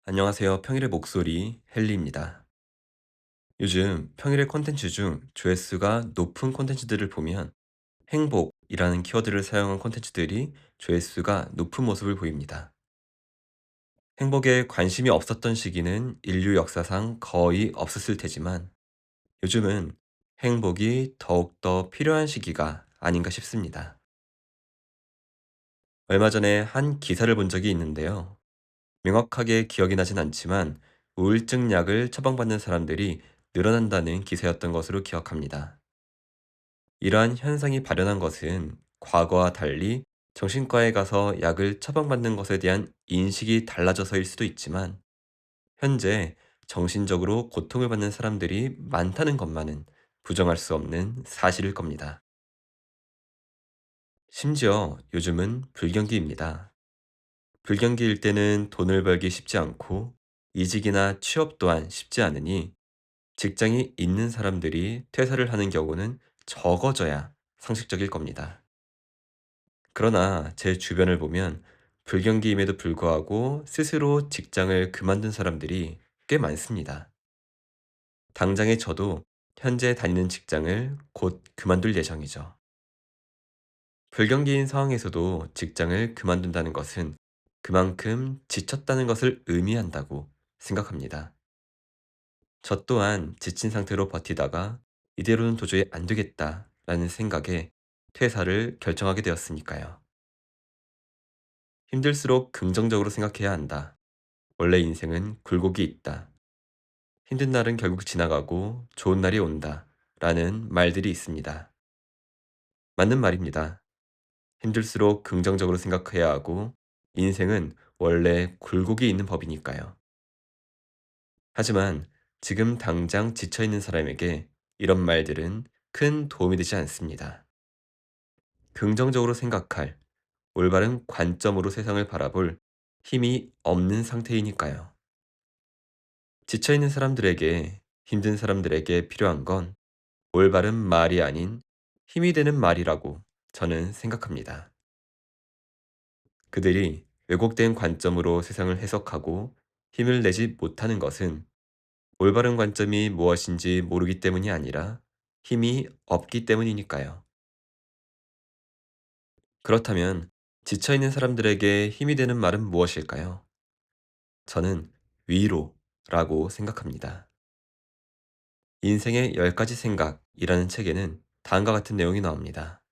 안녕하세요. 평일의 목소리 헨리입니다. 요즘 평일의 콘텐츠 중 조회수가 높은 콘텐츠들을 보면 행복이라는 키워드를 사용한 콘텐츠들이 조회수가 높은 모습을 보입니다. 행복에 관심이 없었던 시기는 인류 역사상 거의 없었을 테지만 요즘은 행복이 더욱더 필요한 시기가 아닌가 싶습니다. 얼마 전에 한 기사를 본 적이 있는데요. 명확하게 기억이 나진 않지만 우울증 약을 처방받는 사람들이 늘어난다는 기사였던 것으로 기억합니다. 이러한 현상이 발현한 것은 과거와 달리 정신과에 가서 약을 처방받는 것에 대한 인식이 달라져서일 수도 있지만 현재 정신적으로 고통을 받는 사람들이 많다는 것만은 부정할 수 없는 사실일 겁니다. 심지어 요즘은 불경기입니다. 불경기일 때는 돈을 벌기 쉽지 않고 이직이나 취업 또한 쉽지 않으니 직장이 있는 사람들이 퇴사를 하는 경우는 적어져야 상식적일 겁니다. 그러나 제 주변을 보면 불경기임에도 불구하고 스스로 직장을 그만둔 사람들이 꽤 많습니다. 당장에 저도 현재 다니는 직장을 곧 그만둘 예정이죠. 불경기인 상황에서도 직장을 그만둔다는 것은 그만큼 지쳤다는 것을 의미한다고 생각합니다. 저 또한 지친 상태로 버티다가 이대로는 도저히 안 되겠다라는 생각에 퇴사를 결정하게 되었으니까요. 힘들수록 긍정적으로 생각해야 한다. 원래 인생은 굴곡이 있다. 힘든 날은 결국 지나가고 좋은 날이 온다. 라는 말들이 있습니다. 맞는 말입니다. 힘들수록 긍정적으로 생각해야 하고 인생은 원래 굴곡이 있는 법이니까요. 하지만 지금 당장 지쳐있는 사람에게 이런 말들은 큰 도움이 되지 않습니다. 긍정적으로 생각할, 올바른 관점으로 세상을 바라볼 힘이 없는 상태이니까요. 지쳐있는 사람들에게, 힘든 사람들에게 필요한 건 올바른 말이 아닌 힘이 되는 말이라고 저는 생각합니다. 그들이 왜곡된 관점으로 세상을 해석하고 힘을 내지 못하는 것은 올바른 관점이 무엇인지 모르기 때문이 아니라 힘이 없기 때문이니까요. 그렇다면 지쳐있는 사람들에게 힘이 되는 말은 무엇일까요? 저는 위로라고 생각합니다. 인생의 10가지 생각이라는 책에는 다음과 같은 내용이 나옵니다.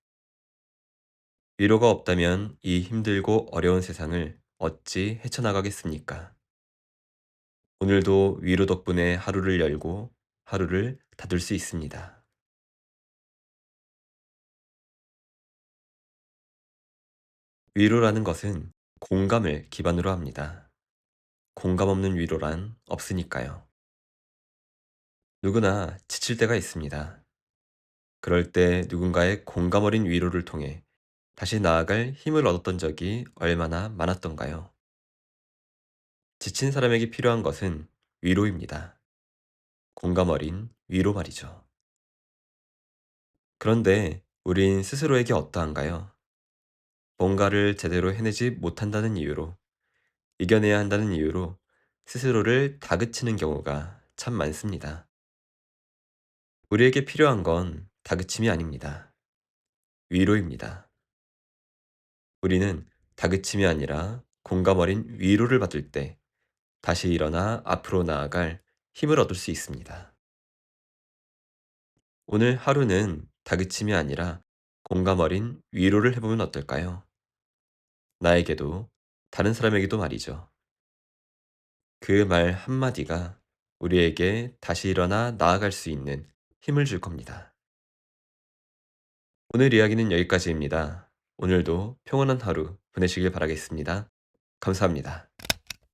위로가 없다면 이 힘들고 어려운 세상을 어찌 헤쳐나가겠습니까? 오늘도 위로 덕분에 하루를 열고 하루를 닫을 수 있습니다. 위로라는 것은 공감을 기반으로 합니다. 공감 없는 위로란 없으니까요. 누구나 지칠 때가 있습니다. 그럴 때 누군가의 공감 어린 위로를 통해 다시 나아갈 힘을 얻었던 적이 얼마나 많았던가요? 지친 사람에게 필요한 것은 위로입니다. 공감 어린 위로 말이죠. 그런데 우린 스스로에게 어떠한가요? 뭔가를 제대로 해내지 못한다는 이유로, 이겨내야 한다는 이유로 스스로를 다그치는 경우가 참 많습니다. 우리에게 필요한 건 다그침이 아닙니다. 위로입니다. 우리는 다그침이 아니라 공감 어린 위로를 받을 때 다시 일어나 앞으로 나아갈 힘을 얻을 수 있습니다. 오늘 하루는 다그침이 아니라 공감 어린 위로를 해보면 어떨까요? 나에게도 다른 사람에게도 말이죠. 그 말 한마디가 우리에게 다시 일어나 나아갈 수 있는 힘을 줄 겁니다. 오늘 이야기는 여기까지입니다. 오늘도 평온한 하루 보내시길 바라겠습니다. 감사합니다.